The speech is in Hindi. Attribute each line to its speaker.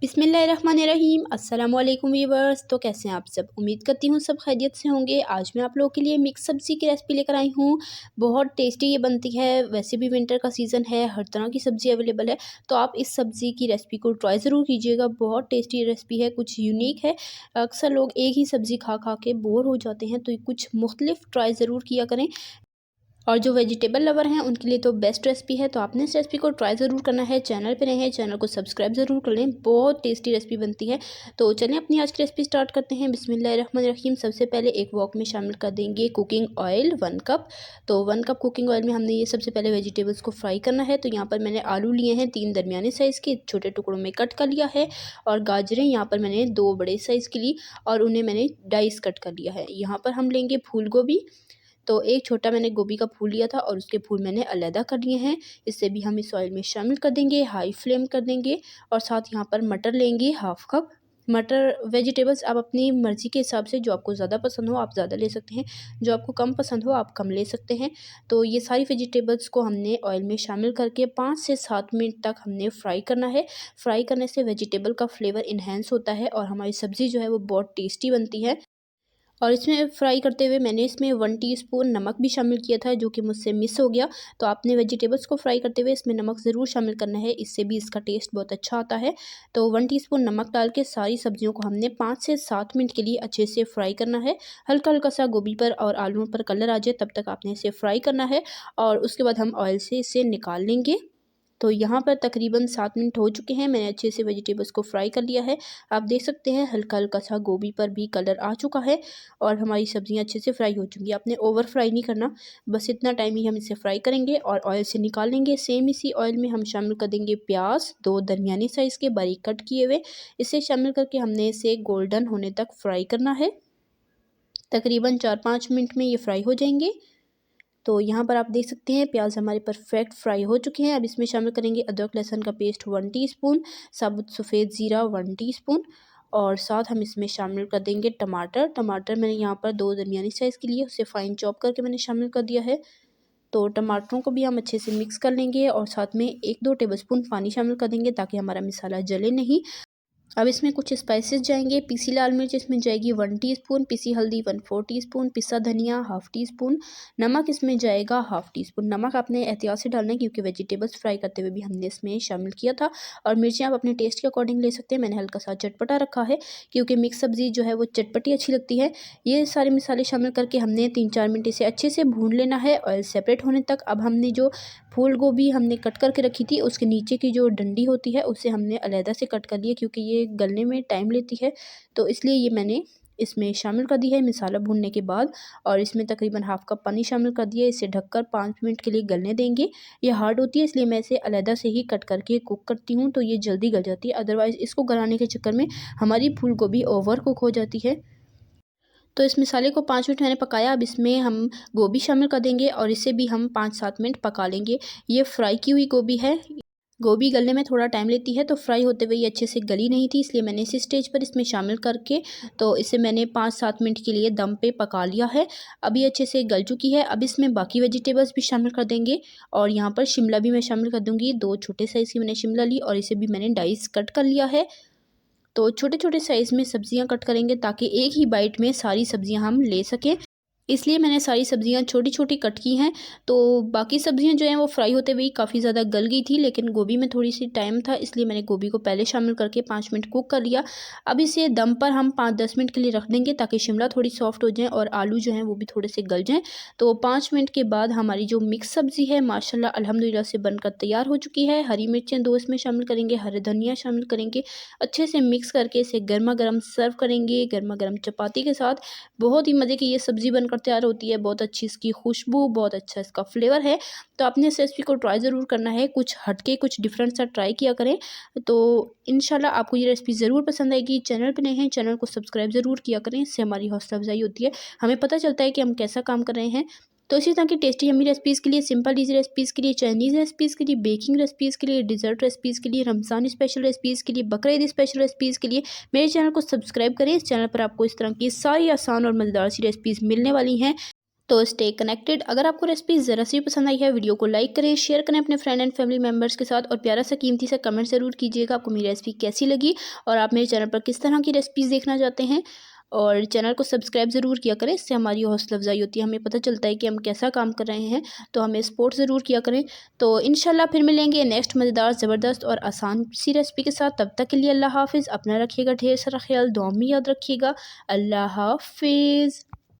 Speaker 1: बिस्मिल्लाहिर्रहमानिर्रहीम। अस्सलाम वालेकुम वीवर्स। तो कैसे हैं आप सब? उम्मीद करती हूँ सब खैरियत से होंगे। आज मैं आप लोगों के लिए मिक्स सब्ज़ी की रेसिपी लेकर आई हूँ। बहुत टेस्टी ये बनती है। वैसे भी विंटर का सीज़न है, हर तरह की सब्ज़ी अवेलेबल है, तो आप इस सब्ज़ी की रेसिपी को ट्राई ज़रूर कीजिएगा। बहुत टेस्टी रेसिपी है, कुछ यूनिक है। अक्सर लोग एक ही सब्ज़ी खा खा के बोर हो जाते हैं, तो कुछ मुख्तलिफ ट्राई ज़रूर किया करें। और जो वेजिटेबल लवर हैं उनके लिए तो बेस्ट रेसिपी है। तो आपने इस रेसिपी को ट्राई ज़रूर करना है। चैनल पे नए हैं, चैनल को सब्सक्राइब ज़रूर कर लें। बहुत टेस्टी रेसिपी बनती है। तो चलें अपनी आज की रेसिपी स्टार्ट करते हैं। बिस्मिल्लाहिर्रहमानिर्रहीम। सबसे पहले एक वॉक में शामिल कर देंगे कुकिंग ऑयल 1 कप। तो 1 कप कुकिंग ऑयल में हमने ये सबसे पहले वेजिटेबल्स को फ्राई करना है। तो यहाँ पर मैंने आलू लिए हैं 3 दरमियाने साइज़ के, छोटे टुकड़ों में कट कर लिया है। और गाजरें यहाँ पर मैंने 2 बड़े साइज़ की ली और उन्हें मैंने डाइस कट कर लिया है। यहाँ पर हम लेंगे फूल गोभी। तो एक छोटा मैंने गोभी का फूल लिया था और उसके फूल मैंने अलहदा कर लिए हैं। इसे भी हम इस ऑयल में शामिल कर देंगे, हाई फ्लेम कर देंगे। और साथ यहाँ पर मटर लेंगे 1/2 कप। मटर वेजिटेबल्स आप अपनी मर्ज़ी के हिसाब से, जो आपको ज़्यादा पसंद हो आप ज़्यादा ले सकते हैं, जो आपको कम पसंद हो आप कम ले सकते हैं। तो ये सारी वेजिटेबल्स को हमने ऑयल में शामिल करके 5 से 7 मिनट तक हमने फ्राई करना है। फ्राई करने से वेजिटेबल का फ्लेवर इन्हेंस होता है और हमारी सब्ज़ी जो है वो बहुत टेस्टी बनती है। और इसमें फ्राई करते हुए मैंने इसमें 1 टीस्पून नमक भी शामिल किया था, जो कि मुझसे मिस हो गया। तो आपने वेजिटेबल्स को फ्राई करते हुए इसमें नमक ज़रूर शामिल करना है, इससे भी इसका टेस्ट बहुत अच्छा आता है। तो 1 टीस्पून नमक डाल के सारी सब्जियों को हमने 5 से 7 मिनट के लिए अच्छे से फ्राई करना है। हल्का हल्का सा गोभी पर और आलूओं पर कलर आ जाए तब तक आपने इसे फ्राई करना है। और उसके बाद हम ऑयल से इसे निकाल लेंगे। तो यहाँ पर तकरीबन 7 मिनट हो चुके हैं। मैंने अच्छे से वेजिटेबल्स को फ्राई कर लिया है। आप देख सकते हैं हल्का हल्का सा गोभी पर भी कलर आ चुका है और हमारी सब्जियाँ अच्छे से फ्राई हो चुकी हैं। आपने ओवर फ्राई नहीं करना, बस इतना टाइम ही हम इसे फ्राई करेंगे और ऑयल से निकाल लेंगे। सेम इसी ऑयल में हम शामिल कर देंगे प्याज 2 दरमियानी साइज़ के बारीक कट किए हुए। इसे शामिल करके हमने इसे गोल्डन होने तक फ्राई करना है। तकरीबन 4-5 मिनट में ये फ्राई हो जाएंगे। तो यहाँ पर आप देख सकते हैं प्याज हमारे परफेक्ट फ्राई हो चुके हैं। अब इसमें शामिल करेंगे अदरक लहसुन का पेस्ट 1 टीस्पून, साबुत सफ़ेद ज़ीरा 1 टीस्पून। और साथ हम इसमें शामिल कर देंगे टमाटर। टमाटर मैंने यहाँ पर 2 दरमियानी साइज़ के लिए उसे फ़ाइन चॉप करके मैंने शामिल कर दिया है। तो टमाटरों को भी हम अच्छे से मिक्स कर लेंगे और साथ में 1-2 टेबलस्पून पानी शामिल कर देंगे ताकि हमारा मसाला जले नहीं। अब इसमें कुछ स्पाइसेस जाएंगे। पीसी लाल मिर्च इसमें जाएगी 1 टीस्पून, पीसी हल्दी 1/4 टीस्पून, पिसा धनिया 1/2 टीस्पून, नमक इसमें जाएगा 1/2 टीस्पून। नमक आपने एहतियात से डालना है क्योंकि वेजिटेबल्स फ्राई करते हुए भी हमने इसमें शामिल किया था। और मिर्चें आप अपने टेस्ट के अकॉर्डिंग ले सकते हैं। मैंने हल्का सा चटपटा रखा है क्योंकि मिक्स सब्ज़ी जो है वो चटपटी अच्छी लगती है। ये सारे मसाले शामिल करके हमने 3-4 मिनट इसे अच्छे से भून लेना है ऑयल सेपरेट होने तक। अब हमने जो फूल गोभी हमने कट करके रखी थी उसके नीचे की जो डंडी होती है उसे हमने अलहदा से कट कर लिया क्योंकि ये गलने में टाइम लेती है, तो इसलिए ये मैंने इसमें शामिल कर दी है मसाला भूनने के बाद। और इसमें तकरीबन 1/2 कप पानी शामिल कर दिया। इसे ढककर 5 मिनट के लिए गलने देंगे। ये हार्ड होती है इसलिए मैं इसे अलहदा से ही कट करके कुक करती हूँ, तो ये जल्दी गल जाती है। अदरवाइज़ इसको गलाने के चक्कर में हमारी फूल गोभी ओवर कुक हो जाती है। तो इस मसाले को 5 मिनट मैंने पकाया। अब इसमें हम गोभी शामिल कर देंगे और इसे भी हम 5-7 मिनट पका लेंगे। ये फ्राई की हुई गोभी है। गोभी गलने में थोड़ा टाइम लेती है, तो फ्राई होते हुए ये अच्छे से गली नहीं थी, इसलिए मैंने इसी स्टेज पर इसमें शामिल करके तो इसे मैंने 5-7 मिनट के लिए दम पे पका लिया है। अब ये अच्छे से गल चुकी है। अब इसमें बाकी वेजिटेबल्स भी शामिल कर देंगे और यहाँ पर शिमला भी मैं शामिल कर दूँगी। 2 छोटे साइज़ की मैंने शिमला ली और इसे भी मैंने डाइस कट कर लिया है। तो छोटे-छोटे साइज़ में सब्जियाँ कट करेंगे ताकि एक ही बाइट में सारी सब्जियाँ हम ले सकें। इसलिए मैंने सारी सब्जियाँ छोटी-छोटी कट की हैं। तो बाकी सब्जियाँ जो हैं वो फ्राई होते हुए ही काफ़ी ज़्यादा गल गई थी, लेकिन गोभी में थोड़ी-सी टाइम था इसलिए मैंने गोभी को पहले शामिल करके 5 मिनट कुक कर लिया। अब इसे दम पर हम 5-10 मिनट के लिए रख देंगे ताकि शिमला थोड़ी सॉफ्ट हो जाए और आलू जो हैं वो भी थोड़े से गल जाएँ। तो 5 मिनट के बाद हमारी जो मिक्स सब्ज़ी है माशाल्लाह अल्हम्दुलिल्लाह से बनकर तैयार हो चुकी है। हरी मिर्चें 2 इसमें शामिल करेंगे, हरे धनिया शामिल करेंगे। अच्छे से मिक्स करके इसे गरमा-गरम सर्व करेंगे, गरमा-गरम चपाती के साथ। बहुत ही मज़े की ये सब्ज़ी बनकर तैयार होती है। बहुत अच्छी इसकी खुशबू, बहुत अच्छा इसका फ्लेवर है। तो आपने इस रेसिपी को ट्राई ज़रूर करना है। कुछ हटके, कुछ डिफरेंट सा ट्राई किया करें। तो इंशाल्लाह आपको ये रेसिपी ज़रूर पसंद आएगी। चैनल पे नए हैं, चैनल को सब्सक्राइब ज़रूर किया करें। इससे हमारी हौसला अफ़ज़ाई होती है। हमें पता चलता है कि हम कैसा काम कर रहे हैं। तो इसी तरह की टेस्टी यम्मी रेसिपीज़ के लिए, सिंपल ईज़ी रेसिपीज़ के लिए, चाइनीज़ रेसिपीज़ के लिए, बेकिंग रेसिपीज़ के लिए, डिज़र्ट रेसिपीज़ के लिए, रमज़ान स्पेशल रेसिपीज़ के लिए, बकरीद स्पेशल रेसिपीज़ के लिए मेरे चैनल को सब्सक्राइब करें। इस चैनल पर आपको इस तरह की सारी आसान और मज़ेदार सी रेसिपीज़ मिलने वाली हैं। तो स्टे कनेक्टेड। अगर आपको रेसिपी ज़रा सी पसंद आई है, वीडियो को लाइक करें, शेयर करें अपने फ्रेंड एंड फैमिली मेम्बर्स के साथ, और प्यारा सा कीमती सा कमेंट ज़रूर कीजिएगा आपको मेरी रेसिपी कैसी लगी और आप मेरे चैनल पर किस तरह की रेसिपीज़ देखना चाहते हैं। और चैनल को सब्सक्राइब ज़रूर किया करें, इससे हमारी हौसला अफजाई होती है, हमें पता चलता है कि हम कैसा काम कर रहे हैं, तो हमें सपोर्ट ज़रूर किया करें। तो इंशाल्लाह फिर मिलेंगे नेक्स्ट मज़ेदार, ज़बरदस्त और आसान सी रेसिपी के साथ। तब तक के लिए अल्लाह हाफ़िज़। अपना रखिएगा ढेर सारा ख्याल, दुआ में याद रखिएगा। अल्लाह हाफ़िज़।